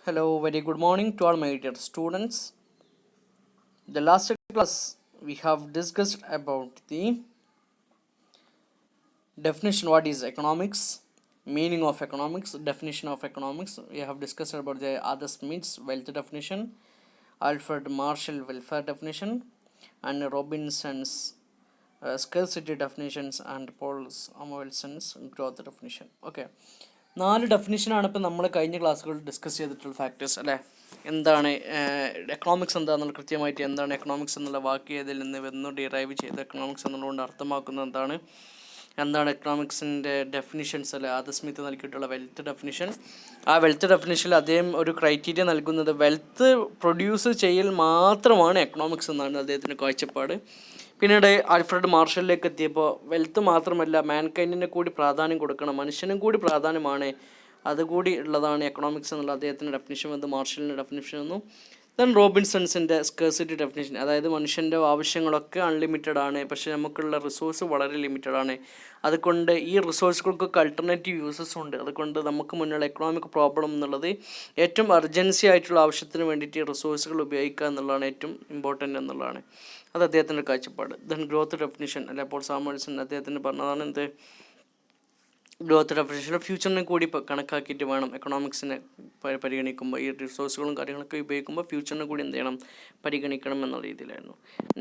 Hello, very good morning to all my dear students. The last class we have discussed about the definition what is economics, meaning of economics, definition of economics. We have discussed about the Adam Smith's wealth definition, Alfred Marshall welfare definition, and Robinson's scarcity definitions and Paul Samuelson's growth definition. Okay. 4 ഡെഫിനിഷനാണ് ഇപ്പോൾ നമ്മൾ കഴിഞ്ഞ ക്ലാസ്സുകളിൽ discuss ചെയ്തിട്ടുള്ള factors അല്ലേ. എന്താണ് economics എന്താണെന്നുള്ള കൃത്യമായിട്ട് എന്താണ് എക്കണോമിക്സ് എന്നുള്ള വാക്ക് ഇതിൽ നിന്ന് വന്നു ഡിറൈവ് ചെയ്ത് എക്കണോമിക്സ് എന്നുള്ളതുകൊണ്ട് അർത്ഥമാക്കുന്നത് എന്താണ് എക്കണോമിക്സിൻ്റെ ഡെഫിനിഷൻസ് അല്ലെ. ആദം സ്മിത്ത് നൽകിയിട്ടുള്ള വെൽത്ത് ഡെഫിനിഷൻ, ആ വെൽത്ത് ഡെഫിനിഷനിൽ അദ്ദേഹം ഒരു ക്രൈറ്റീരിയ നൽകുന്നത് വെൽത്ത് പ്രൊഡ്യൂസ് ചെയ്യൽ മാത്രമാണ് എക്കണോമിക്സ് എന്നാണ് അദ്ദേഹത്തിൻ്റെ കാഴ്ചപ്പാട്. പിന്നീട് ആൽഫ്രഡ് മാർഷലിലേക്ക് എത്തിയപ്പോൾ വെൽത്ത് മാത്രമല്ല മാൻകൈൻഡിന് കൂടി പ്രാധാന്യം കൊടുക്കണം, മനുഷ്യനും കൂടി പ്രാധാന്യമാണ്, അതുകൂടി ഉള്ളതാണ് എക്കണോമിക്സ് എന്നുള്ള അദ്ദേഹത്തിൻ്റെ ഡെഫിനിഷൻ വന്ന് മാർഷലിൻ്റെ ഡെഫിനിഷൻ വന്നു. ദെൻ റോബിൻസൺസിൻ്റെ സ്കേഴ്സിറ്റി ഡെഫിനിഷൻ, അതായത് മനുഷ്യൻ്റെ ആവശ്യങ്ങളൊക്കെ അൺലിമിറ്റഡ് ആണ്, പക്ഷേ നമുക്കുള്ള റിസോഴ്സ് വളരെ ലിമിറ്റഡ് ആണ്. അതുകൊണ്ട് ഈ റിസോഴ്സുകൾക്കൊക്കെ അൾട്ടർനേറ്റീവ് യൂസസ് ഉണ്ട്. അതുകൊണ്ട് നമുക്ക് മുന്നിലുള്ള എക്കണോമിക് പ്രോബ്ലം എന്നുള്ളത് ഏറ്റവും അർജൻസി ആയിട്ടുള്ള ആവശ്യത്തിന് വേണ്ടിയിട്ട് ഈ റിസോഴ്സുകൾ ഉപയോഗിക്കുക എന്നുള്ളതാണ് ഏറ്റവും ഇമ്പോർട്ടൻ്റ് എന്നുള്ളതാണ്. അത് അദ്ദേഹത്തിൻ്റെ കാഴ്ചപ്പാട്. ദെൻ ഗ്രോത്ത് ഡെഫിനിഷൻ അല്ലെ പോൾ സാമുവൽസൺ അദ്ദേഹത്തിന് പറഞ്ഞതാണ് എന്ത്, ഗ്രോത്ത് ഡെഫിനിഷൻ ഫ്യൂച്ചറിനെ കൂടി കണക്കാക്കിയിട്ട് വേണം എക്കണോമിക്സിനെ പരിഗണിക്കുമ്പോൾ, ഈ റിസോഴ്സുകളും കാര്യങ്ങളൊക്കെ ഉപയോഗിക്കുമ്പോൾ ഫ്യൂച്ചറിനെ കൂടി എന്ത് ചെയ്യണം, പരിഗണിക്കണം എന്നുള്ള രീതിയിലായിരുന്നു.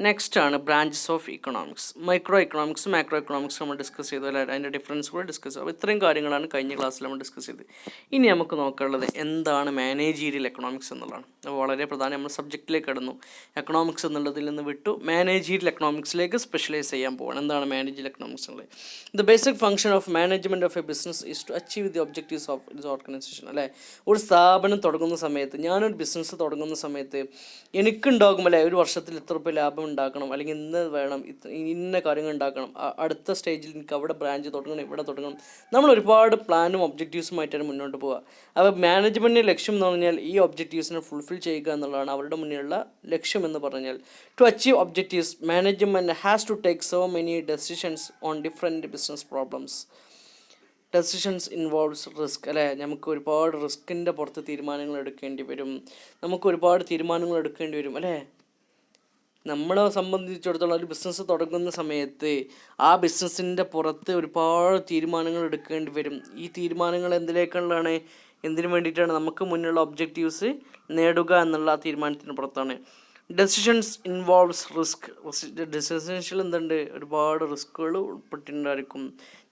നെക്സ്റ്റ് ആണ് branches of economics. Micro economics, macro economics നമ്മൾ ഡിസ്കസ് ചെയ്തു അല്ലെ, അതിൻ്റെ ഡിഫറൻസ് കൂടെ ഡിസ്കസ് ചെയ്തു. അപ്പോൾ ഇത്രയും കാര്യങ്ങളാണ് കഴിഞ്ഞ ക്ലാസ്സിൽ നമ്മൾ ഡിസ്കസ് ചെയ്തത്. ഇനി നമുക്ക് നോക്കാനുള്ളത് എന്താണ് മാനേജീരിയൽ എക്കണോമിക്സ് എന്നുള്ളതാണ്. അപ്പോൾ വളരെ പ്രധാനം, നമ്മൾ സബ്ജക്റ്റിലേക്ക് കടന്നു, എക്കണോമിക്സ് എന്നുള്ളതിൽ നിന്ന് വിട്ടു മാനേജീരിയൽ എക്കണോമിക്സിലേക്ക് സ്പെഷ്യലൈസ് ചെയ്യാൻ പോകണം. എന്താണ് മാനേജീരിയൽ എക്കണോമിക്സ് എന്നുള്ളത്? The basic function of management of a business is to achieve the objectives of this organisation അല്ലേ. ഒരു സ്ഥാപനം തുടങ്ങുന്ന സമയത്ത്, ഞാനൊരു ബിസിനസ് തുടങ്ങുന്ന സമയത്ത് എനിക്കുണ്ടാകും അല്ലേ, ഒരു വർഷത്തിൽ ഇത്ര രൂപ ലാഭം ഉണ്ടാക്കണം, അല്ലെങ്കിൽ ഇന്ന് വേണം, ഇന്ന കാര്യങ്ങൾ ഉണ്ടാക്കണം, അടുത്ത സ്റ്റേജിൽ എനിക്ക് അവിടെ ബ്രാഞ്ച് തുടങ്ങണം, ഇവിടെ തുടങ്ങണം. നമ്മൾ ഒരുപാട് പ്ലാനും ഒബ്ജക്റ്റീവ്സുമായിട്ടാണ് മുന്നോട്ട് പോവുക. അപ്പോൾ മാനേജ്മെൻറ്റിൻ്റെ ലക്ഷ്യം എന്ന് പറഞ്ഞാൽ ഈ ഒബ്ജക്റ്റീവ്സിനെ ഫുൾഫിൽ ചെയ്യുക എന്നുള്ളതാണ് അവരുടെ മുന്നിലുള്ള ലക്ഷ്യം എന്ന് പറഞ്ഞാൽ. To achieve objectives management has to take so many decisions on different business problems. Decisions involves risk അല്ലേ. നമുക്ക് ഒരുപാട് റിസ്കിൻ്റെ പുറത്ത് തീരുമാനങ്ങൾ എടുക്കേണ്ടി വരും, നമുക്ക് ഒരുപാട് തീരുമാനങ്ങൾ എടുക്കേണ്ടി വരും അല്ലേ. നമ്മളെ സംബന്ധിച്ചിടത്തോളം ഒരു ബിസിനസ് തുടങ്ങുന്ന സമയത്ത് ആ ബിസിനസ്സിൻ്റെ പുറത്ത് ഒരുപാട് തീരുമാനങ്ങൾ എടുക്കേണ്ടി വരും. ഈ തീരുമാനങ്ങൾ എന്തിലേക്കുള്ളതാണ്, എന്തിനു വേണ്ടിയിട്ടാണ്, നമുക്ക് മുന്നിലുള്ള ഒബ്ജക്റ്റീവ്സ് നേടുക എന്നുള്ള ആ തീരുമാനത്തിന് പുറത്താണ്. Decisions involves risk. ഡെസിഷൻസിൽ എന്തുണ്ട്, ഒരുപാട് റിസ്കുകൾ ഉൾപ്പെട്ടിട്ടുണ്ടായിരിക്കും.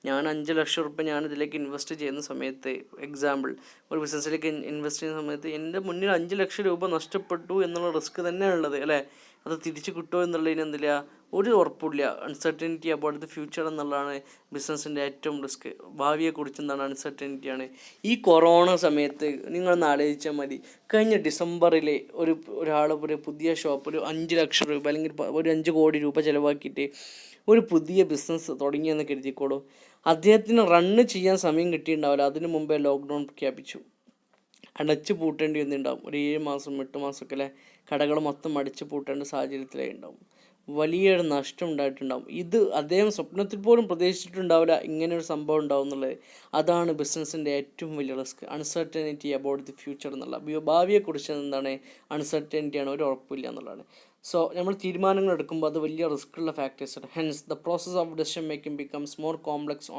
ഞാൻ 5 ലക്ഷം റുപ്യ ഞാനിതിലേക്ക് ഇൻവെസ്റ്റ് ചെയ്യുന്ന സമയത്ത്, എക്സാമ്പിൾ ഒരു ബിസിനസ്സിലേക്ക് ഇൻവെസ്റ്റ് ചെയ്യുന്ന സമയത്ത് എൻ്റെ മുന്നിൽ 5 ലക്ഷം രൂപ നഷ്ടപ്പെട്ടു എന്നുള്ള റിസ്ക് തന്നെയാണുള്ളത് അല്ലേ. അത് തിരിച്ച് കിട്ടുമോ എന്നുള്ളതിന് എന്തില്ല, ഒരു ഉറപ്പില്ല. അൺസർട്ടനിറ്റി അബൌട്ട് ദി ഫ്യൂച്ചർ എന്നുള്ളതാണ് ബിസിനസ്സിൻ്റെ ഏറ്റവും റിസ്ക്. ഭാവിയെക്കുറിച്ച് എന്താണ് അൺസർട്ടനിറ്റിയാണ്. ഈ കൊറോണ സമയത്ത് നിങ്ങളൊന്ന് ആലോചിച്ചാൽ മതി, കഴിഞ്ഞ ഡിസംബറിൽ ഒരാൾ ഒരു പുതിയ ഷോപ്പ് ഒരു 5 ലക്ഷം രൂപ അല്ലെങ്കിൽ ഒരു 5 കോടി രൂപ ചിലവാക്കിയിട്ട് ഒരു പുതിയ ബിസിനസ് തുടങ്ങിയെന്ന് കരുതിക്കോളൂ. അദ്ദേഹത്തിന് റണ്ണ് ചെയ്യാൻ സമയം കിട്ടിയിട്ടുണ്ടാവില്ല, അതിനു മുമ്പേ ലോക്ക്ഡൗൺ പ്രഖ്യാപിച്ചു. അടച്ചു പൂട്ടേണ്ടി വന്നിട്ടുണ്ടാവും, ഒരു 7 മാസം 8 മാസമൊക്കെ അല്ലേ. കടകൾ മൊത്തം അടച്ചു പൂട്ടേണ്ട സാഹചര്യത്തിലേ ഉണ്ടാവും. വലിയൊരു നഷ്ടം ഉണ്ടായിട്ടുണ്ടാവും. ഇത് അദ്ദേഹം സ്വപ്നത്തിൽ പോലും പ്രതീക്ഷിച്ചിട്ടുണ്ടാവില്ല ഇങ്ങനെയൊരു സംഭവം ഉണ്ടാവും എന്നുള്ളത്. അതാണ് ബിസിനസ്സിൻ്റെ ഏറ്റവും വലിയ risk, uncertainty about the future എന്നുള്ള. ഭാവിയെക്കുറിച്ച് എന്താണ്, അൺസർട്ടനിറ്റിയാണ്, ഒരു ഉറപ്പില്ല എന്നുള്ളതാണ്. സോ നമ്മൾ തീരുമാനങ്ങൾ എടുക്കുമ്പോൾ അത് വലിയ റിസ്ക് ഉള്ള ഫാക്ടേഴ്സാണ്. Hence the process of decision making becomes more complex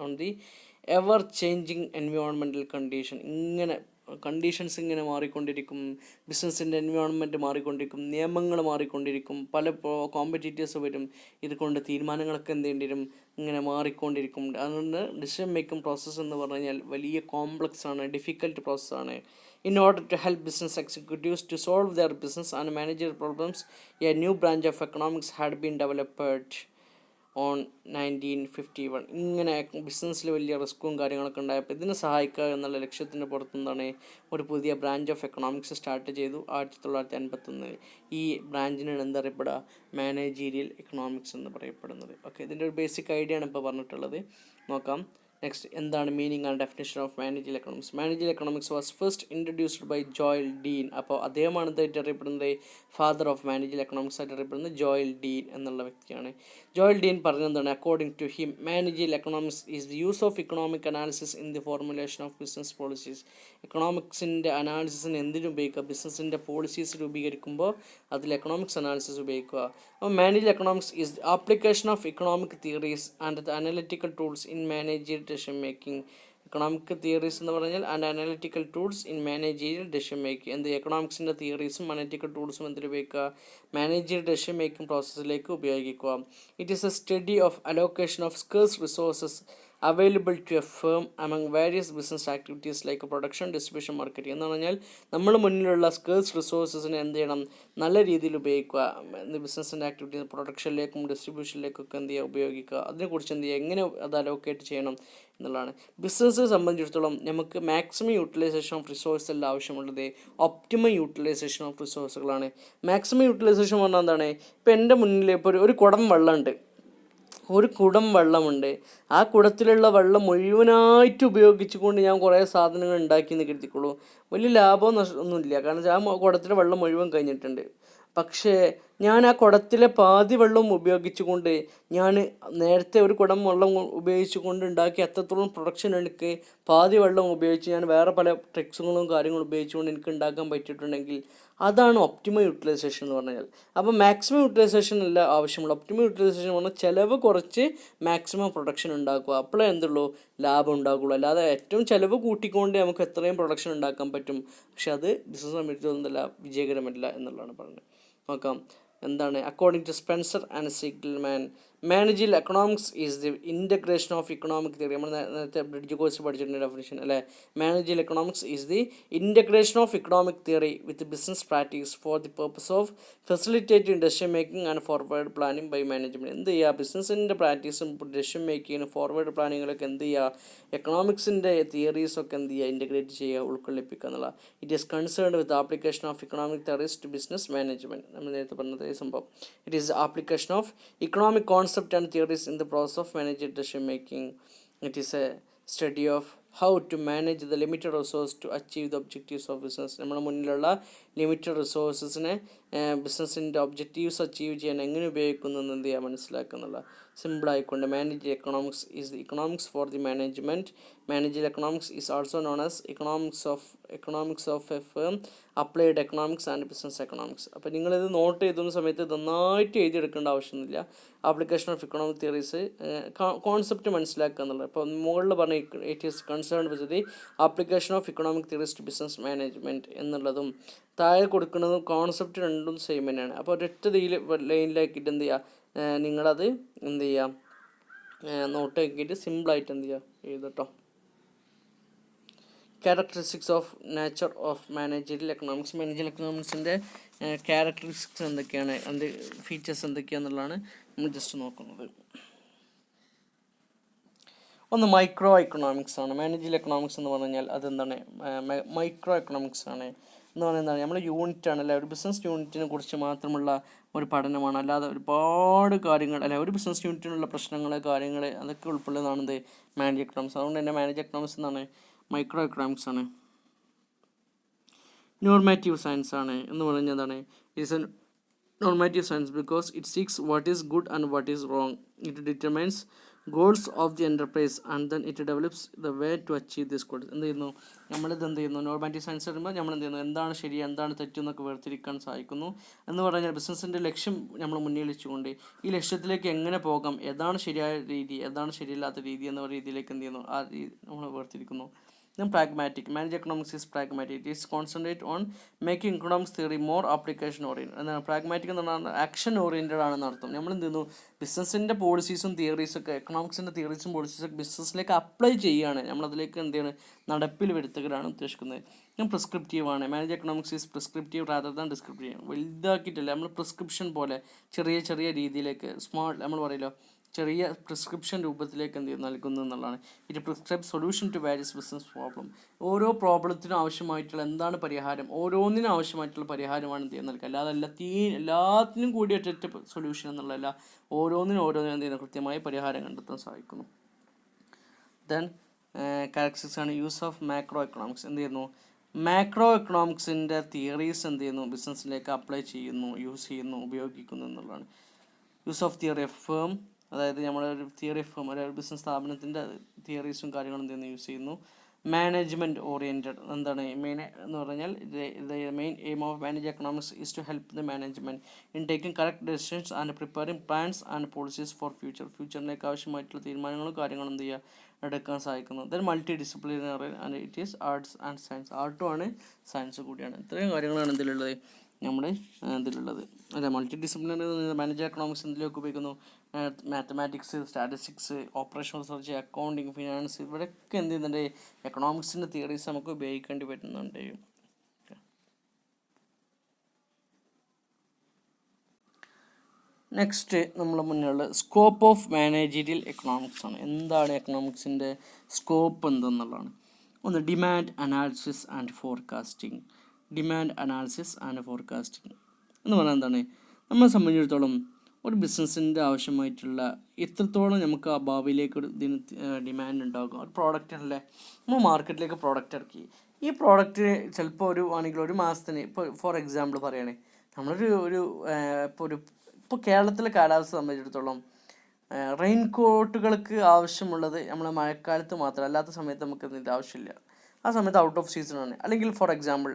on the ever changing environmental condition. ഇങ്ങനെ കണ്ടീഷൻസ് ഇങ്ങനെ മാറിക്കൊണ്ടിരിക്കും, ബിസിനസ്സിൻ്റെ എൻവയോൺമെൻറ്റ് മാറിക്കൊണ്ടിരിക്കും, നിയമങ്ങൾ മാറിക്കൊണ്ടിരിക്കും, പല കോമ്പറ്റീറ്റേഴ്സ് വരും. ഇതുകൊണ്ട് തീരുമാനങ്ങളൊക്കെ എന്ത് ചെയ്യേണ്ടി വരും, ഇങ്ങനെ മാറിക്കൊണ്ടിരിക്കും. അതുകൊണ്ട് ഡിസിഷൻ മേക്കിംഗ് പ്രോസസ്സ് എന്ന് പറഞ്ഞു കഴിഞ്ഞാൽ വലിയ കോംപ്ലക്സ് ആണ്, ഡിഫിക്കൽട്ട് പ്രോസസ്സാണ്. In order to help business executives to solve their business and managerial problems, a new branch of economics had been developed on 1951. ഇങ്ങനെ ബിസിനസ്സിൽ വലിയ റിസ്ക്കും കാര്യങ്ങളൊക്കെ ഉണ്ടായപ്പോൾ ഇതിനെ സഹായിക്കുക എന്നുള്ള ലക്ഷ്യത്തിൻ്റെ പുറത്തുനിന്നാണ് ഒരു പുതിയ ബ്രാഞ്ച് ഓഫ് എക്കണോമിക്സ് സ്റ്റാർട്ട് ചെയ്തു 1951. ഈ ബ്രാഞ്ചിനാണ് എന്തറിയപ്പെടുക, മാനേജീരിയൽ എക്കണോമിക്സ് എന്ന് പറയപ്പെടുന്നത്. ഓക്കെ, ഇതിൻ്റെ ഒരു ബേസിക് ഐഡിയ ആണ് ഇപ്പോൾ പറഞ്ഞിട്ടുള്ളത്. നോക്കാം. നെക്സ്റ്റ് എന്താണ് meaning and definition of managerial economics. Managerial economics was first introduced by Joel Dean. അപ്പോൾ അദ്ദേഹമാണ് ഇതായിട്ട് അറിയപ്പെടുന്നത് ഫാദർ ഓഫ് മാനേജിയൽ എക്കണോമിക്സ് ആയിട്ട് അറിയപ്പെടുന്നത് ജോയൽ ഡീൻ എന്നുള്ള വ്യക്തിയാണ്. ജോയൽ ഡീൻ പറഞ്ഞെന്താണ്, according to him managerial economics is the use of economic analysis in the formulation of business policies. എക്കണോമിക്സിൻ്റെ അനാലിസിസിന് എന്തിനു ഉപയോഗിക്കുക, ബിസിനസ്സിൻ്റെ പോളിസീസ് രൂപീകരിക്കുമ്പോൾ അതിൽ എക്കണോമിക്സ് അനാലിസിസ് ഉപയോഗിക്കുക. അപ്പോൾ മാനേജിയൽ economics is the application of economic theories and the analytical tools in മാനേജിയൽ decision making. Economic theories എന്ന് പറഞ്ഞാൽ and analytical tools in മാനേജിയൽ decision making. എന്ത് എക്കണോമിക്സിൻ്റെ തിയറീസും അനലിറ്റിക്കൽ ടൂൾസും എന്തിൽ ഉപയോഗിക്കുക, മാനേജിയൽ ഡിസിഷൻ മേക്കിംഗ് പ്രോസസ്സിലേക്ക് ഉപയോഗിക്കുക. It is a study of allocation of scarce resources available to a firm among various business activities like production, distribution, marketing. എന്ന് പറഞ്ഞാൽ നമ്മൾ മുന്നിലുള്ള സ്കേഴ്സ് റിസോഴ്സസിനെ എന്ത് ചെയ്യണം, നല്ല രീതിയിൽ ഉപയോഗിക്കുക. ബിസിനസ്സിൻ്റെ ആക്ടിവിറ്റീസ് പ്രൊഡക്ഷനിലേക്കും ഡിസ്ട്രിബ്യൂഷനിലേക്കൊക്കെ എന്ത് ചെയ്യുക, ഉപയോഗിക്കുക. അതിനെക്കുറിച്ച് എന്ത് ചെയ്യുക, എങ്ങനെ അത് അലോക്കേറ്റ് ചെയ്യണം എന്നുള്ളതാണ്. ബിസിനസ്സിനെ സംബന്ധിച്ചിടത്തോളം നമുക്ക് മാക്സിമം യൂട്ടിലൈസേഷൻ ഓഫ് റിസോഴ്സ് അല്ല ആവശ്യമുള്ളത്, ഒപ്റ്റിമം യൂട്ടിലൈസേഷൻ ഓഫ് റിസോഴ്സുകളാണ്. മാക്സിമം യൂട്ടിലൈസേഷൻ പറഞ്ഞാൽ എന്താണ്, ഇപ്പോൾ എൻ്റെ മുന്നിൽ ഇപ്പോൾ ഒരു കുടം വെള്ളമുണ്ട്, ഒരു കുടം വെള്ളമുണ്ട്. ആ കുടത്തിലുള്ള വെള്ളം മുഴുവനായിട്ട് ഉപയോഗിച്ചുകൊണ്ട് ഞാൻ കുറേ സാധനങ്ങൾ ഉണ്ടാക്കി എന്ന് കരുതിക്കോളൂ, വലിയ ലാഭം ഒന്നുമില്ല. കാരണം ആ കുടത്തിലെ വെള്ളം മുഴുവൻ കഴിഞ്ഞിട്ടുണ്ട്. പക്ഷേ ഞാൻ ആ കുടത്തിലെ പാതി വെള്ളം ഉപയോഗിച്ചുകൊണ്ട് ഞാൻ നേരത്തെ ഒരു കുടം വെള്ളം ഉപയോഗിച്ചുകൊണ്ട് ഉണ്ടാക്കി അത്രത്തോളം പ്രൊഡക്ഷൻ എനിക്ക് പാതി വെള്ളം ഉപയോഗിച്ച് ഞാൻ വേറെ പല ട്രിക്സുകളും കാര്യങ്ങളും ഉപയോഗിച്ചുകൊണ്ട് എനിക്ക് ഉണ്ടാക്കാൻ പറ്റിയിട്ടുണ്ടെങ്കിൽ അതാണ് ഒപ്റ്റിമം യൂട്ടിലൈസേഷൻ എന്ന് പറഞ്ഞാൽ. അപ്പോൾ മാക്സിമം യൂട്ടിലൈസേഷൻ അല്ല ആവശ്യമുള്ള, ഒപ്റ്റിമം യൂട്ടിലൈസേഷൻ പറഞ്ഞാൽ ചിലവ് കുറച്ച് മാക്സിമം പ്രൊഡക്ഷൻ ഉണ്ടാക്കുക. അപ്പോഴേ എന്തുള്ളൂ, ലാഭം ഉണ്ടാക്കുകയുള്ളൂ. അല്ലാതെ ഏറ്റവും ചിലവ് കൂട്ടിക്കൊണ്ട് നമുക്ക് എത്രയും പ്രൊഡക്ഷൻ ഉണ്ടാക്കാൻ പറ്റും, പക്ഷെ അത് ബിസിനസ് സംബന്ധിച്ചൊന്നുമല്ല, വിജയകരമല്ല എന്നുള്ളതാണ് പറയുന്നത്. നോക്കാം എന്താണ്. According to Spencer and Siegelman, managerial economics is the integration of economic theory. നമ്മൾ നേരത്തെ ബ്രിഡ്ജ് കോഴ്സ് പഠിച്ചിട്ടുണ്ട് ഡെഫിനിഷൻ അല്ലേ. Managerial economics is the integration of economic theory with business practice for the purpose of facilitating decision making and forward planning by management. എന്ത് ചെയ്യുക, ബിസിനസ്സിൻ്റെ പ്രാക്ടീസും decision മേക്കിങ്ങിനും forward പ്ലാനിങ്ങിലൊക്കെ എന്ത് ചെയ്യുക, എക്കണോമിക്സിൻ്റെ തിയറീസൊക്കെ എന്ത് ചെയ്യുക, ഇൻ്റഗ്രേറ്റ് ചെയ്യുക, ഉൾക്കൊള്ളിപ്പിക്കുക എന്നുള്ള. It is concerned with application of economic theories to business management. നമ്മൾ നേരത്തെ പറഞ്ഞത് സംഭവം. It is application of economic concept and theories in the process of managing decision making. It is a study of how to manage the limited resource to achieve the objectives of business. നമ്മുടെ മുന്നിലുള്ള limited റിസോഴ്സസിനെ ബിസിനസ്സിൻ്റെ objectives achieve ചെയ്യാൻ എങ്ങനെ ഉപയോഗിക്കുന്നു എന്ന് എന്ത് ചെയ്യുക, മനസ്സിലാക്കുന്നുള്ള. സിമ്പിളായിക്കൊണ്ട് managerial economics is the economics for the management. Managerial economics is also known as economics of a firm, applied economics and business economics. അപ്പോൾ നിങ്ങളിത് നോട്ട് എഴുതുന്ന സമയത്ത് നന്നായിട്ട് എഴുതിയെടുക്കേണ്ട ആവശ്യമൊന്നുമില്ല. Application of economic theories concept മനസ്സിലാക്കുക എന്നുള്ളത്. ഇപ്പോൾ മുകളിൽ പറഞ്ഞ it is concerned with the application of economic theories to business management എന്നുള്ളതും താഴെ കൊടുക്കുന്നതും കോൺസെപ്റ്റ് രണ്ടും സെയിം തന്നെയാണ്. അപ്പോൾ ഒരൊറ്റ ലൈനിലാക്കിയിട്ട് എന്ത് ചെയ്യുക, നിങ്ങളത് എന്ത് ചെയ്യുക, നോട്ട് ആക്കിയിട്ട് സിമ്പിളായിട്ട് എന്ത് ചെയ്യുക, എഴുതട്ടോ. Characteristics of nature of managerial economics. Managerial എക്കണോമിക്സിൻ്റെ ക്യാരക്ടറിസ്റ്റിക്സ് എന്തൊക്കെയാണ്, ഫീച്ചേഴ്സ് എന്തൊക്കെയാണെന്നുള്ളതാണ് നമ്മൾ ജസ്റ്റ് നോക്കുന്നത്. ഒന്ന് മൈക്രോ എക്കണോമിക്സ് ആണ്. മാനേജറിയൽ എക്കണോമിക്സ് എന്ന് പറഞ്ഞാൽ അതെന്താണ്, മൈക്രോ എക്കണോമിക്സ് ആണ് എന്ന് പറയുന്നത് നമ്മൾ യൂണിറ്റ് ആണ് അല്ലെ, ഒരു ബിസിനസ് യൂണിറ്റിനെ കുറിച്ച് മാത്രമുള്ള ഒരു പഠനമാണ്. അല്ലാതെ ഒരുപാട് കാര്യങ്ങൾ അല്ലെ, ഒരു ബിസിനസ് യൂണിറ്റിനുള്ള പ്രശ്നങ്ങൾ, കാര്യങ്ങൾ അതൊക്കെ ഉൾപ്പെടുന്നതാണ് ഇത് മാനേജറിയൽ എക്കണോമിക്സ്. അതുകൊണ്ട് തന്നെ മാനേജറിയൽ എക്കണോമിക്സ് എന്നാണ് മൈക്രോ എക്കണോമിക്സ് ആണ്. നോർമാറ്റീവ് സയൻസ് ആണ് എന്ന് പറയുന്നതാണ്. It's a normative science because it seeks what is good and what is wrong. It determines goals of the enterprise and then it develops the way to achieve this goals. എന്ത് ചെയ്യുന്നു, നമ്മളിത് എന്ത് ചെയ്യുന്നു, normative science പറയുമ്പോൾ നമ്മൾ എന്ത് ചെയ്യുന്നു, എന്താണ് ശരി എന്താണ് തെറ്റെന്നൊക്കെ വേർതിരിക്കാൻ സഹായിക്കുന്നു. എന്ന് പറഞ്ഞാൽ ബിസിനസ്സിൻ്റെ ലക്ഷ്യം നമ്മൾ മുന്നിൽ വെച്ചുകൊണ്ട് ഈ ലക്ഷ്യത്തിലേക്ക് എങ്ങനെ പോകാം, ഏതാണ് ശരിയായ രീതി, ഏതാണ് ശരിയല്ലാത്ത രീതി എന്ന രീതിയിലേക്ക് എന്ത് ചെയ്യുന്നു, ആ രീതി നമ്മൾ വേർതിരിക്കുന്നു. Then pragmatic. Managerial economics is pragmatic. It is concentrate on making economics theory more application oriented. എന്നാൽ പ്രാഗ്മാറ്റിക് എന്ന് പറഞ്ഞാൽ ആക്ഷൻ ഓറിയൻറ്റഡ് ആണെന്ന് അർത്ഥം. നമ്മൾ എന്ത് ചെയ്യുന്നു, ബിസിനസ്സിൻ്റെ പോളിസീസും തിയറീസൊക്കെ, എക്കണോമിക്സിൻ്റെ തിയറീസും പോളിസീസൊക്കെ ബിസിനസ്സിലേക്ക് അപ്ലൈ ചെയ്യുകയാണ്, നമ്മളതിലേക്ക് എന്ത് ചെയ്യാണ്, നടപ്പിൽ വരുത്തുകയാണ് ഉദ്ദേശിക്കുന്നത്. ഞാൻ പ്രിസ്ക്രിപ്റ്റീവ് ആണ്. Manage economics is prescriptive rather than descriptive. വലുതാക്കിയിട്ടില്ല, നമ്മൾ പ്രിസ്ക്രിപ്ഷൻ പോലെ ചെറിയ ചെറിയ രീതിയിലേക്ക് സ്മാൾ നമ്മൾ പറയല്ലോ ചെറിയ പ്രിസ്ക്രിപ്ഷൻ രൂപത്തിലേക്ക് എന്ത് ചെയ്യും നൽകുന്നു എന്നുള്ളതാണ്. It prescribe solution to various business problem. ഓരോ പ്രോബ്ലത്തിനും ആവശ്യമായിട്ടുള്ള എന്താണ് പരിഹാരം, ഓരോന്നിനും ആവശ്യമായിട്ടുള്ള പരിഹാരമാണ് എന്ത് ചെയ്യുക നൽകുക. അല്ലാതെ എല്ലാത്തിനും കൂടി ഒറ്റ സൊല്യൂഷൻ എന്നുള്ളതല്ല, ഓരോന്നിനും എന്ത് ചെയ്യുന്ന കൃത്യമായ പരിഹാരം കണ്ടെത്താൻ സഹായിക്കുന്നു. ദെൻ കാരക്ടറിസ്റ്റിക്സ് ആണ് യൂസ് ഓഫ് മാക്രോ എക്കണോമിക്സ്. എന്ത് ചെയ്യുന്നു, മാക്രോ എക്കണോമിക്സിൻ്റെ തിയറീസ് എന്ത് ചെയ്യുന്നു, ബിസിനസ്സിലേക്ക് അപ്ലൈ ചെയ്യുന്നു, യൂസ് ചെയ്യുന്നു, ഉപയോഗിക്കുന്നു എന്നുള്ളതാണ്. Use of theory of firm, അതായത് നമ്മളൊരു തിയറി ഓഫ് ഫേം, ഒരു ബിസിനസ് സ്ഥാപനത്തിൻ്റെ തിയറീസും കാര്യങ്ങളും എന്ത് ചെയ്യുന്നു, യൂസ് ചെയ്യുന്നു. മാനേജ്മെൻറ്റ് ഓറിയൻറ്റഡ്, എന്താണ് മെയിൻ എന്ന് പറഞ്ഞാൽ main aim of manage economics is to help the management in taking correct decisions and preparing plans and policies for ഫ്യൂച്ചറിലേക്ക് ആവശ്യമായിട്ടുള്ള തീരുമാനങ്ങളും കാര്യങ്ങളും എന്ത് ചെയ്യുക, എടുക്കാൻ സാധിക്കുന്നു. Then multi disciplinary and it is arts and science, ആർട്ടും ആണ് സയൻസ് കൂടിയാണ്. ഇത്രയും കാര്യങ്ങളാണ് ഇതിലുള്ളത്, നമ്മുടെ ഇതിലുള്ളത്. അതെ, മൾട്ടി ഡിസിപ്ലിനറി മാനേജ് എക്കണോമിക്സ് എന്തിലേക്ക് ഉപയോഗിക്കുന്നു, mathematics, statistics, operational research, accounting, finance, ഇവിടെയൊക്കെ എന്ത് ചെയ്യുന്നുണ്ട്, എക്കണോമിക്സിൻ്റെ തിയറീസ് നമുക്ക് ഉപയോഗിക്കേണ്ടി വരുന്നുണ്ട്. നെക്സ്റ്റ് നമ്മളെ മുന്നിലുള്ള സ്കോപ്പ് ഓഫ് മാനേജീരിയൽ എക്കണോമിക്സ് ആണ്. എന്താണ് എക്കണോമിക്സിൻ്റെ സ്കോപ്പ് എന്തെന്നുള്ളതാണ്. ഒന്ന്, demand analysis and forecasting. Demand analysis and forecasting എന്ന് പറഞ്ഞാൽ എന്താണ്, നമ്മളെ സംബന്ധിച്ചിടത്തോളം ഒരു ബിസിനസ്സിൻ്റെ ആവശ്യമായിട്ടുള്ള എത്രത്തോളം നമുക്ക് ആ ഭാവിയിലേക്ക് ഒരു ഇതിന് ഡിമാൻഡ് ഉണ്ടാകും. ഒരു പ്രോഡക്റ്റ് അല്ലേ, നമ്മൾ മാർക്കറ്റിലേക്ക് പ്രോഡക്റ്റ് ഇറക്കി, ഈ പ്രോഡക്റ്റ് ചിലപ്പോൾ ആണെങ്കിൽ ഒരു മാസത്തിന്, ഇപ്പോൾ ഫോർ എക്സാമ്പിൾ പറയുകയാണെ, നമ്മളൊരു ഒരു ഇപ്പോൾ കേരളത്തിലെ കാലാവസ്ഥ സംബന്ധിച്ചിടത്തോളം റെയിൻ കോട്ടുകൾക്ക് ആവശ്യമുള്ളത് നമ്മളെ മഴക്കാലത്ത് മാത്രം, അല്ലാത്ത സമയത്ത് നമുക്ക് ഇതിൻ്റെ ആവശ്യമില്ല. ആ സമയത്ത് ഔട്ട് ഓഫ് സീസണാണ്. അല്ലെങ്കിൽ ഫോർ എക്സാമ്പിൾ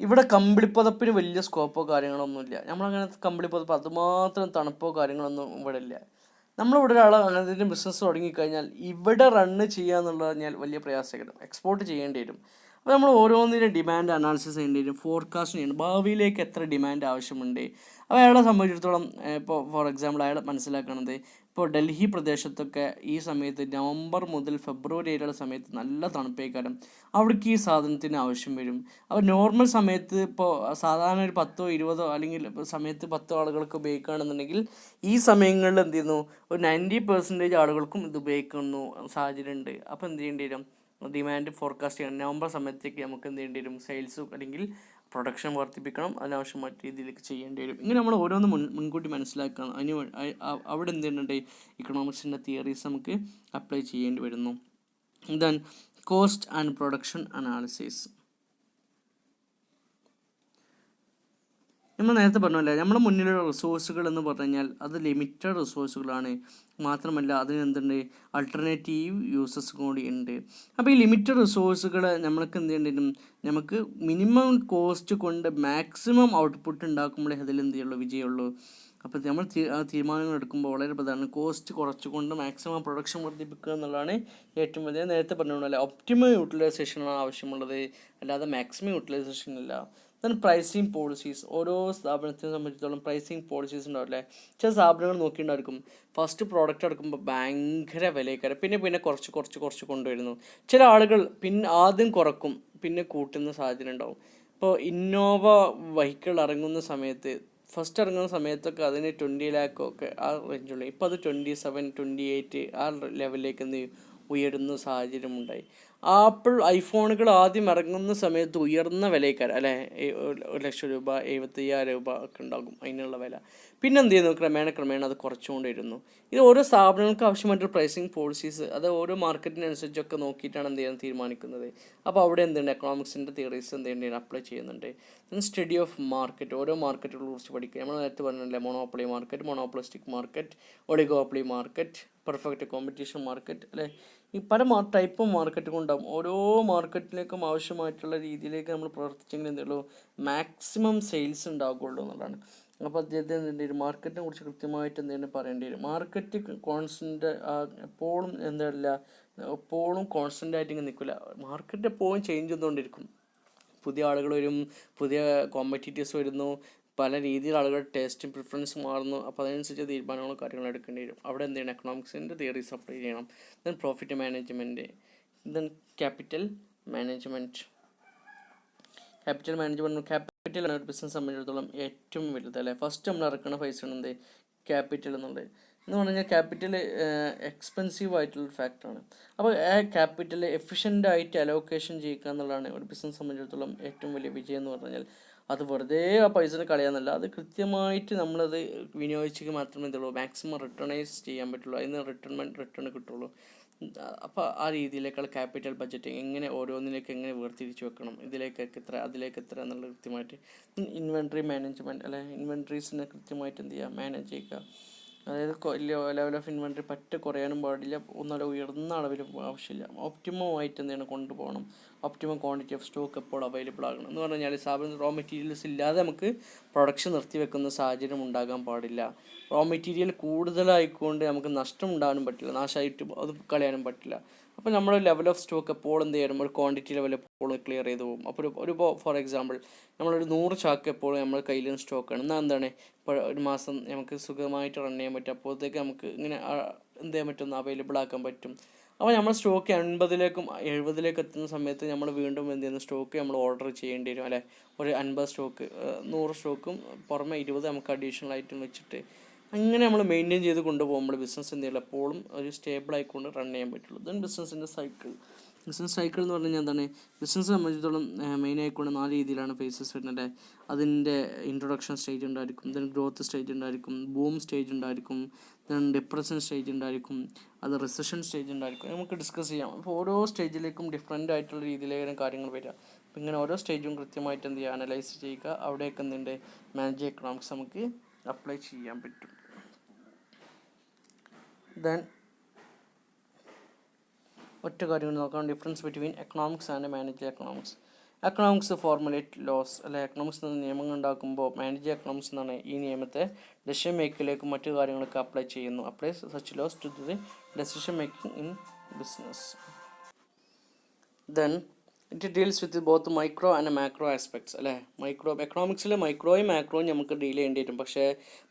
ഇവിടെ കമ്പിളിപ്പുതപ്പിന് വലിയ സ്കോപ്പോ കാര്യങ്ങളൊന്നുമില്ല. നമ്മളങ്ങനെ കമ്പിളിപ്പുതപ്പ് അതുമാത്രം തണുപ്പോ കാര്യങ്ങളൊന്നും ഇവിടെ ഇല്ല. നമ്മളിവിടെ ഒരാൾ അങ്ങനത്തെ ബിസിനസ് തുടങ്ങിക്കഴിഞ്ഞാൽ ഇവിടെ റണ്ണ് ചെയ്യുക എന്നുള്ളത് പറഞ്ഞാൽ വലിയ പ്രയാസകരം, എക്സ്പോർട്ട് ചെയ്യേണ്ടി വരും. അപ്പോൾ നമ്മൾ ഓരോന്നിനും ഡിമാൻഡ് അനാലിസിസ് ചെയ്യേണ്ടി വരും, ഫോർകാസ്റ്റ് ചെയ്യണം, ഭാവിയിലേക്ക് എത്ര ഡിമാൻഡ് ആവശ്യമുണ്ട്. അപ്പോൾ അയാളെ സംബന്ധിച്ചിടത്തോളം ഇപ്പോൾ ഫോർ എക്സാമ്പിൾ അയാൾ മനസ്സിലാക്കുന്നത്, ഇപ്പോൾ ഡൽഹി പ്രദേശത്തൊക്കെ ഈ സമയത്ത് നവംബർ മുതൽ ഫെബ്രുവരി വരെയുള്ള സമയത്ത് നല്ല തണുപ്പേക്കാരം, അവിടേക്ക് ഈ സാധനത്തിന് ആവശ്യം വരും. അപ്പോൾ നോർമൽ സമയത്ത് ഇപ്പോൾ സാധാരണ ഒരു 10 20 അല്ലെങ്കിൽ സമയത്ത് 10 ആളുകൾക്ക് ഉപയോഗിക്കുകയാണെന്നുണ്ടെങ്കിൽ ഈ സമയങ്ങളിൽ എന്ത് ചെയ്യുന്നു, ഒരു 90% ആളുകൾക്കും ഇത് ഉപയോഗിക്കുന്നു സാഹചര്യമുണ്ട്. അപ്പോൾ എന്ത് ചെയ്യേണ്ടി വരും, ഡിമാൻഡ് ഫോർകാസ്റ്റ് ചെയ്യണം. നവംബർ സമയത്തേക്ക് നമുക്ക് എന്ത് ചെയ്യേണ്ടി വരും, സെയിൽസ് അല്ലെങ്കിൽ പ്രൊഡക്ഷൻ വർദ്ധിപ്പിക്കണം, അതിനാവശ്യമായിട്ട് രീതിയിലേക്ക് ചെയ്യേണ്ടി വരും. ഇങ്ങനെ നമ്മൾ ഓരോന്ന് മുൻകൂട്ടി മനസ്സിലാക്കണം. അവിടെ എന്ത് ചെയ്യുന്നുണ്ട്, ഇക്കണോമിക്സിൻ്റെ തിയറീസ് നമുക്ക് അപ്ലൈ ചെയ്യേണ്ടി വരുന്നു. Then cost and production analysis. നമ്മൾ നേരത്തെ പറഞ്ഞല്ലേ, നമ്മുടെ മുന്നിലുള്ള റിസോഴ്സുകൾ എന്ന് പറഞ്ഞു കഴിഞ്ഞാൽ അത് ലിമിറ്റഡ് റിസോഴ്സുകളാണ്. മാത്രമല്ല അതിന് എന്തുണ്ട്, അൾട്ടർനേറ്റീവ് യൂസസ് കൂടി ഉണ്ട്. അപ്പോൾ ഈ ലിമിറ്റഡ് റിസോഴ്സുകൾ നമ്മൾക്ക് എന്ത് ചെയ്യേണ്ടി വരും, നമുക്ക് മിനിമം കോസ്റ്റ് കൊണ്ട് മാക്സിമം ഔട്ട്പുട്ട് ഉണ്ടാക്കുമ്പോഴേ അതിൽ എന്ത് ചെയ്യുള്ളൂ, വിജയമുള്ളൂ. അപ്പോൾ നമ്മൾ തീരുമാനങ്ങൾ എടുക്കുമ്പോൾ വളരെ പ്രധാനമാണ്, കോസ്റ്റ് കുറച്ചുകൊണ്ട് മാക്സിമം പ്രൊഡക്ഷൻ വർദ്ധിപ്പിക്കുക എന്നുള്ളതാണ് ഏറ്റവും വലിയ. നേരത്തെ പറഞ്ഞുകൊണ്ടല്ലേ, ഒപ്റ്റിമം യൂട്ടിലൈസേഷനാണ് ആവശ്യമുള്ളത്, അല്ലാതെ മാക്സിമം യൂട്ടിലൈസേഷൻ ഇല്ല. Then pricing policies. ഓരോ സ്ഥാപനത്തിനെ സംബന്ധിച്ചിടത്തോളം പ്രൈസിങ് പോളിസീസ് ഉണ്ടാവില്ലേ. ചില സ്ഥാപനങ്ങൾ നോക്കിയിട്ടുണ്ടായിരിക്കും, ഫസ്റ്റ് പ്രോഡക്റ്റ് എടുക്കുമ്പോൾ ഭയങ്കര വിലയൊക്കെ, പിന്നെ കുറച്ച് കൊണ്ടുവരുന്നു. ചില ആളുകൾ ആദ്യം കുറക്കും, പിന്നെ കൂട്ടുന്ന സാഹചര്യം ഉണ്ടാവും. ഇപ്പോൾ ഇന്നോവ വെഹിക്കിൾ ഇറങ്ങുന്ന സമയത്ത്, ഫസ്റ്റ് ഇറങ്ങുന്ന സമയത്തൊക്കെ അതിന് 20 lakh ഒക്കെ ആ റേഞ്ചുള്ളൂ. ഇപ്പോൾ അത് 27, 28 ആ ലെവലിലേക്ക് എന്ത് ഉയരുന്ന സാഹചര്യമുണ്ടായി. ആപ്പിൾ ഐഫോണുകൾ ആദ്യം ഇറങ്ങുന്ന സമയത്ത് ഉയർന്ന വിലയ്ക്കാർ അല്ലേ, 1,00,000 രൂപ, 75,000 രൂപ ഒക്കെ ഉണ്ടാകും അതിനുള്ള വില. പിന്നെ എന്ത് ചെയ്യുന്നു, ക്രമേണ അത് കുറച്ചുകൊണ്ടിരുന്നു. ഇത് ഓരോ സ്ഥാപനങ്ങൾക്ക് ആവശ്യമായിട്ടൊരു പ്രൈസിങ് പോളിസീസ്, അത് ഓരോ മാർക്കറ്റിനനുസരിച്ചൊക്കെ നോക്കിയിട്ടാണ് എന്ത് ചെയ്യാൻ തീരുമാനിക്കുന്നത്. അപ്പോൾ അവിടെ എന്തുണ്ട്, എക്കണോമിക്സിൻ്റെ തിയറീസ് എന്ത് ചെയ്യേണ്ടത്, അപ്ലൈ ചെയ്യുന്നുണ്ട്. ദെൻ സ്റ്റഡി ഓഫ് മാർക്കറ്റ്, ഓരോ മാർക്കറ്റുകളെ കുറിച്ച് പഠിക്കുക. നമ്മൾ നേരത്തെ പറഞ്ഞില്ലേ, monopoly market, മോണോപ്പൊളിസ്റ്റിക് market, oligopoly market, perfect competition market അല്ലേ. ഈ പല ടൈപ്പ് മാർക്കറ്റുകളുണ്ടാകും. ഓരോ മാർക്കറ്റിലേക്കും ആവശ്യമായിട്ടുള്ള രീതിയിലേക്ക് നമ്മൾ പ്രവർത്തിച്ചെങ്കിൽ എന്തുള്ളൂ, മാക്സിമം സെയിൽസ് ഉണ്ടാകുള്ളൂ എന്നുള്ളതാണ്. അപ്പോൾ അദ്ദേഹത്തെ എന്തെങ്കിലും മാർക്കറ്റിനെ കുറിച്ച് കൃത്യമായിട്ട് എന്തെങ്കിലും പറയേണ്ടി വരും. മാർക്കറ്റ് കോൺസ്റ്റൻ്റ് എപ്പോഴും എപ്പോഴും കോൺസ്റ്റൻ്റ് ആയിട്ട് ഇങ്ങനെ നിൽക്കില്ല. മാർക്കറ്റ് എപ്പോഴും ചേഞ്ച് ചെയ്തുകൊണ്ടിരിക്കും. പുതിയ ആളുകൾ വരും, പുതിയ കോമ്പറ്റീറ്റേഴ്സ് വരുന്നു, പല രീതിയിൽ ആളുകളുടെ ടേസ്റ്റും പ്രിഫറൻസ് മാറുന്നു. അപ്പോൾ അതിനനുസരിച്ച് തീരുമാനങ്ങളും കാര്യങ്ങളും എടുക്കേണ്ടി വരും. അവിടെ എന്ത് ചെയ്യണം, എക്കണോമിക്സിൻ്റെ തിയറീസ് അപ്ലൈ ചെയ്യണം. Then profit management, then capital management ക്യാപിറ്റലാണ് ഒരു ബിസിനസ് സംബന്ധിച്ചിടത്തോളം ഏറ്റവും വലുത് അല്ലേ. ഫസ്റ്റ് നമ്മൾ ഇറക്കുന്ന പൈസ ആണ് എന്ത്, ക്യാപിറ്റൽ എന്നുള്ളത്. എന്ന് പറഞ്ഞു കഴിഞ്ഞാൽ ക്യാപിറ്റൽ എക്സ്പെൻസീവ് ആയിട്ടുള്ളൊരു ഫാക്ടറാണ്. അപ്പോൾ ആ ക്യാപിറ്റൽ എഫിഷ്യൻ്റായിട്ട് അലോക്കേഷൻ ചെയ്യുക എന്നുള്ളതാണ് ഒരു ബിസിനസ് സംബന്ധിച്ചിടത്തോളം ഏറ്റവും വലിയ വിജയം എന്ന് പറഞ്ഞു കഴിഞ്ഞാൽ. അത് വെറുതെ ആ പൈസ കളയാന്നല്ല, അത് കൃത്യമായിട്ട് നമ്മളത് വിനിയോഗിച്ചെങ്കിൽ മാത്രമേ എന്തുള്ളൂ, മാക്സിമം റിട്ടേണൈസ് ചെയ്യാൻ പറ്റുള്ളൂ, അതിന് റിട്ടേൺ കിട്ടുള്ളൂ. അപ്പോൾ ആ രീതിയിലേക്കുള്ള ക്യാപിറ്റൽ ബഡ്ജറ്റിങ് എങ്ങനെ ഓരോന്നിലേക്ക് എങ്ങനെ വേർതിരിച്ച് വെക്കണം, ഇതിലേക്കൊക്കെ എത്ര അതിലേക്ക് എത്ര എന്നുള്ളത് കൃത്യമായിട്ട്. ഇൻവെൻട്രി മാനേജ്മെൻറ്റ് അല്ലെ, ഇൻവെൻട്രീസിനെ കൃത്യമായിട്ട് എന്ത് ചെയ്യുക, മാനേജ് ചെയ്യുക. അതായത് ലെവൽ ഓഫ് ഇൻവെൻട്രി പറ്റ കുറയാനും പാടില്ല, ഒന്നല്ല ഉയർന്ന അളവിലും ആവശ്യമില്ല. ഒപ്റ്റിമം ആയിട്ട് എന്താണ് കൊണ്ടുപോകണം. ഒപ്റ്റിമം ക്വാണ്ടിറ്റി ഓഫ് സ്റ്റോക്ക് എപ്പോൾ അവൈലബിൾ ആകണം എന്ന് പറഞ്ഞു കഴിഞ്ഞാൽ സ്ഥാപനം റോ മെറ്റീരിയൽസ് ഇല്ലാതെ നമുക്ക് പ്രൊഡക്ഷൻ നിർത്തിവെക്കുന്ന സാഹചര്യം ഉണ്ടാകാൻ പാടില്ല. റോ മെറ്റീരിയൽ കൂടുതലായിക്കൊണ്ട് നമുക്ക് നഷ്ടം ഉണ്ടാകാനും പറ്റില്ല, നാശമായിട്ട് അത് കളയാനും പറ്റില്ല. അപ്പോൾ നമ്മുടെ ലെവൽ ഓഫ് സ്റ്റോക്ക് എപ്പോൾ എന്ത് ചെയ്യണം, ഒരു ക്വാണ്ടിറ്റി ലെവൽ എപ്പോഴും ക്ലിയർ ചെയ്ത് പോകും. അപ്പോൾ ഒരു ഫോർ എക്സാമ്പിൾ നമ്മളൊരു 100 ചാക്ക് എപ്പോഴും നമ്മുടെ കയ്യിലും സ്റ്റോക്കാണ്. എന്നാൽ എന്താണ്, ഇപ്പോൾ ഒരു മാസം നമുക്ക് സുഖമായിട്ട് റൺ ചെയ്യാൻ പറ്റും. അപ്പോഴത്തേക്ക് നമുക്ക് ഇങ്ങനെ എന്ത് ചെയ്യാൻ പറ്റും, അവൈലബിൾ ആക്കാൻ പറ്റും. അപ്പോൾ നമ്മൾ സ്റ്റോക്ക് 80ലേക്കും 70ലേക്ക് എത്തുന്ന സമയത്ത് നമ്മൾ വീണ്ടും എന്ത് ചെയ്യുന്നു, സ്റ്റോക്ക് നമ്മൾ ഓർഡർ ചെയ്യേണ്ടി വരും അല്ലേ. ഒരു 50 സ്റ്റോക്ക് 100 സ്റ്റോക്കും പുറമെ 20 നമുക്ക് അഡീഷണൽ ആയിട്ടും വെച്ചിട്ട് അങ്ങനെ നമ്മൾ മെയിൻറ്റെയിൻ ചെയ്ത് കൊണ്ടുപോകുമ്പോൾ ബിസിനസ് എന്ത് ചെയ്യില്ല, എപ്പോഴും ഒരു സ്റ്റേബിൾ ആയിക്കൊണ്ട് റൺ ചെയ്യാൻ പറ്റുള്ളൂ. ദെൻ ബിസിനസ്സിൻ്റെ സൈക്കിൾ. ബിസിനസ് സൈക്കിൾ എന്ന് പറഞ്ഞു കഴിഞ്ഞാൽ എന്താണ്, ബിസിനസ് സംബന്ധിച്ചിടത്തോളം മെയിൻ ആയിക്കൊണ്ട് 4 രീതിയിലാണ് ഫേസസ് വരുന്നത്. അതിൻ്റെ ഇൻട്രൊഡക്ഷൻ സ്റ്റേജ് ഉണ്ടായിരിക്കും, ദെൻ ഗ്രോത്ത് സ്റ്റേജ് ഉണ്ടായിരിക്കും, ബൂം സ്റ്റേജ് ഉണ്ടായിരിക്കും, ദെൻ ഡിപ്രഷൻ സ്റ്റേജ് ഉണ്ടായിരിക്കും, അത് റിസഷൻ സ്റ്റേജ് ഉണ്ടായിരിക്കും. നമുക്ക് ഡിസ്കസ് ചെയ്യാം. അപ്പോൾ ഓരോ സ്റ്റേജിലേക്കും ഡിഫറെൻ്റ് ആയിട്ടുള്ള രീതിയിലേക്കും കാര്യങ്ങൾ വരിക. അപ്പോൾ ഇങ്ങനെ ഓരോ സ്റ്റേജും കൃത്യമായിട്ട് എന്ത് ചെയ്യുക, അനലൈസ് ചെയ്യുക. അവിടെയൊക്കെ എന്തുണ്ട്, മാനേജ് എക്കണോമിക്സ് നമുക്ക് അപ്ലൈ ചെയ്യാൻ പറ്റും. ദെൻ ഒറ്റ കാര്യം നോക്കാം, difference between economics and manage economics. Economics formulate laws അല്ലെ, എക്കണോമിക്സ് എന്ന നിയമങ്ങൾ ഉണ്ടാക്കുമ്പോൾ മാനേജ് എക്കണോമിക്സ് എന്നാണ് ഈ നിയമത്തെ ഡെസിഷൻ മേക്കിങ്ങിലേക്കും മറ്റു കാര്യങ്ങളൊക്കെ അപ്ലൈ ചെയ്യുന്നു. Apply such laws to the decision making in business. Then it deals with both micro and macro aspects അല്ലേ. എക്കണോമിക്സിൽ മൈക്രോയും മാക്രോയും നമുക്ക് ഡീൽ ചെയ്യേണ്ടി വരും. പക്ഷേ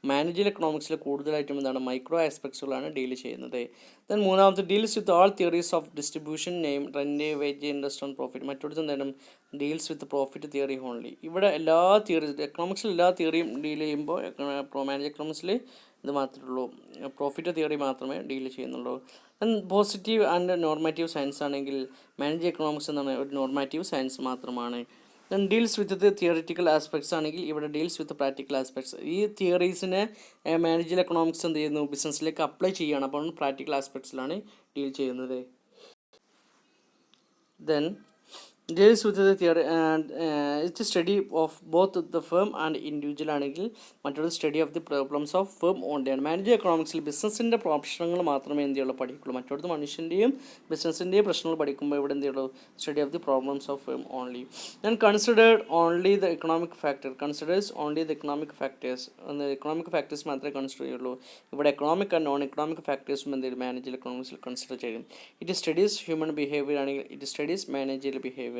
മാനേജൽ എക്കണോമിക്സിൽ കൂടുതലായിട്ടും എന്താണ്, മൈക്രോ ആസ്പെക്ട്സുകളാണ് ഡീൽ ചെയ്യുന്നത്. ദെൻ മൂന്നാമത്തെ deals with all theories of distribution, name, rent, wage, interest and profit. മറ്റൊരു എന്താണ്, deals with profit theory only. ഇവിടെ എല്ലാ തിയറീസ് എക്കണോമിക്സിൽ എല്ലാ തിയറിയും ഡീൽ ചെയ്യുമ്പോൾ മാനേജ് എക്കണോമിക്സിൽ ഇത് മാത്രമേ ഉള്ളൂ, പ്രോഫിറ്റ് തിയറി മാത്രമേ ഡീൽ ചെയ്യുന്നുള്ളൂ. പോസിറ്റീവ് ആൻഡ് നോർമാറ്റീവ് സയൻസ് ആണെങ്കിൽ മാനേജ് എക്കണോമിക്സ് എന്നാണ് ഒരു നോർമാറ്റീവ് സയൻസ് മാത്രമാണ്. ദെൻ ഡീൽസ് വിത്ത് തിയറിറ്റിക്കൽ ആസ്പെക്ട്സ് ആണെങ്കിൽ ഇവിടെ ഡീൽസ് വിത്ത് പ്രാക്ടിക്കൽ ആസ്പെക്ട്സ്. ഈ തിയറീസിനെ മാനേജ് എക്കണോമിക്സ് എന്ത് ചെയ്യുന്നു, ബിസിനസ്സിലേക്ക് അപ്ലൈ ചെയ്യുകയാണ്. അപ്പോൾ പ്രാക്ടിക്കൽ ആസ്പെക്ട്സിലാണ് ഡീൽ ചെയ്യുന്നത്. Then deals with the theory it study of both the firm and individual ആണെങ്കിൽ മറ്റൊരു study of the problems of firm ഓൺലിയാണ്. മാനേജ് എക്കണോമിക്സിൽ ബിസിനസ്സിൻ്റെ പ്രശ്നങ്ങൾ മാത്രമേ എന്ത് ചെയ്യുള്ളൂ, പഠിക്കുള്ളൂ. മറ്റൊരു മനുഷ്യൻ്റെയും ബിസിനസ്സിൻ്റെയും പ്രശ്നങ്ങൾ പഠിക്കുമ്പോൾ ഇവിടെ എന്ത് ചെയ്യുള്ളൂ, study of the problems of firm only. Then considered only the economic factor, considers only the economic factors. Economic factors മാത്രമേ കൺസിഡർ ചെയ്യുള്ളൂ. ഇവിടെ എക്കണോമിക് ആൻഡ് നോൺ എക്കണോമിക് ഫാക്ടേഴ്സും എന്ത് ചെയ്യും, മാനേജ് എക്കണോമിക്സിൽ കൺസിഡർ ചെയ്യും. ഇറ്റ് സ്റ്റഡീസ് ഹ്യൂമൻ ബിഹേവിയർ ആണെങ്കിൽ it studies manager behaviour.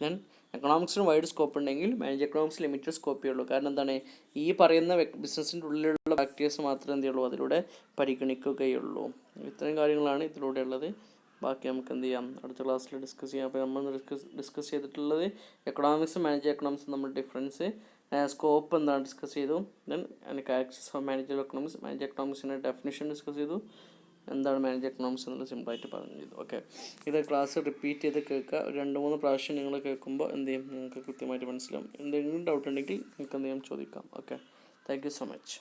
Then എക്കണോമിക്സിന് വൈഡ് സ്കോപ്പ് ഉണ്ടെങ്കിൽ മാനേജ് എക്കണോമിക്സ് ലിമിറ്റഡ് സ്കോപ്പേ ഉള്ളൂ. കാരണം എന്താണ്, ഈ പറയുന്ന ബിസിനസ്സിൻ്റെ ഉള്ളിലുള്ള ഫാക്ടേഴ്സ് മാത്രമേ എന്ത് ചെയ്യുള്ളൂ, അതിലൂടെ പരിഗണിക്കുകയുള്ളൂ. ഇത്രയും കാര്യങ്ങളാണ് ഇതിലൂടെ ഉള്ളത്. ബാക്കി നമുക്ക് എന്ത് ചെയ്യാം, അടുത്ത ക്ലാസ്സിൽ ഡിസ്കസ് ചെയ്യാം. അപ്പോൾ നമ്മൾ ഡിസ്കസ് ചെയ്തിട്ടുള്ളത് എക്കണോമിക്സും മാനേജ് എക്കണോമിക്സും നമ്മൾ ഡിഫറൻസ്, സ്കോപ്പ് എന്താണ് ഡിസ്കസ് ചെയ്തു. Then characters of manage economics, manage എക്കണോമിക്സിൻ്റെ ഡെഫിനിഷൻ ഡിസ്കസ് ചെയ്തു. എന്താണ് മാനേജ് എക്കണോമിക്സ് എന്നുള്ളത് സിമ്പിളായിട്ട് പറഞ്ഞു ചെയ്തു. ഓക്കെ, ഇത് ക്ലാസ് റിപ്പീറ്റ് ചെയ്ത് കേൾക്കുക. 2-3 പ്രാവശ്യം നിങ്ങൾ കേൾക്കുമ്പോൾ എന്ത് ചെയ്യും, നിങ്ങൾക്ക് കൃത്യമായിട്ട് മനസ്സിലാവും. എന്തെങ്കിലും ഡൗട്ട് ഉണ്ടെങ്കിൽ നിങ്ങൾക്ക് എന്ത് ചെയ്യാം, ചോദിക്കാം. Okay, thank you so much.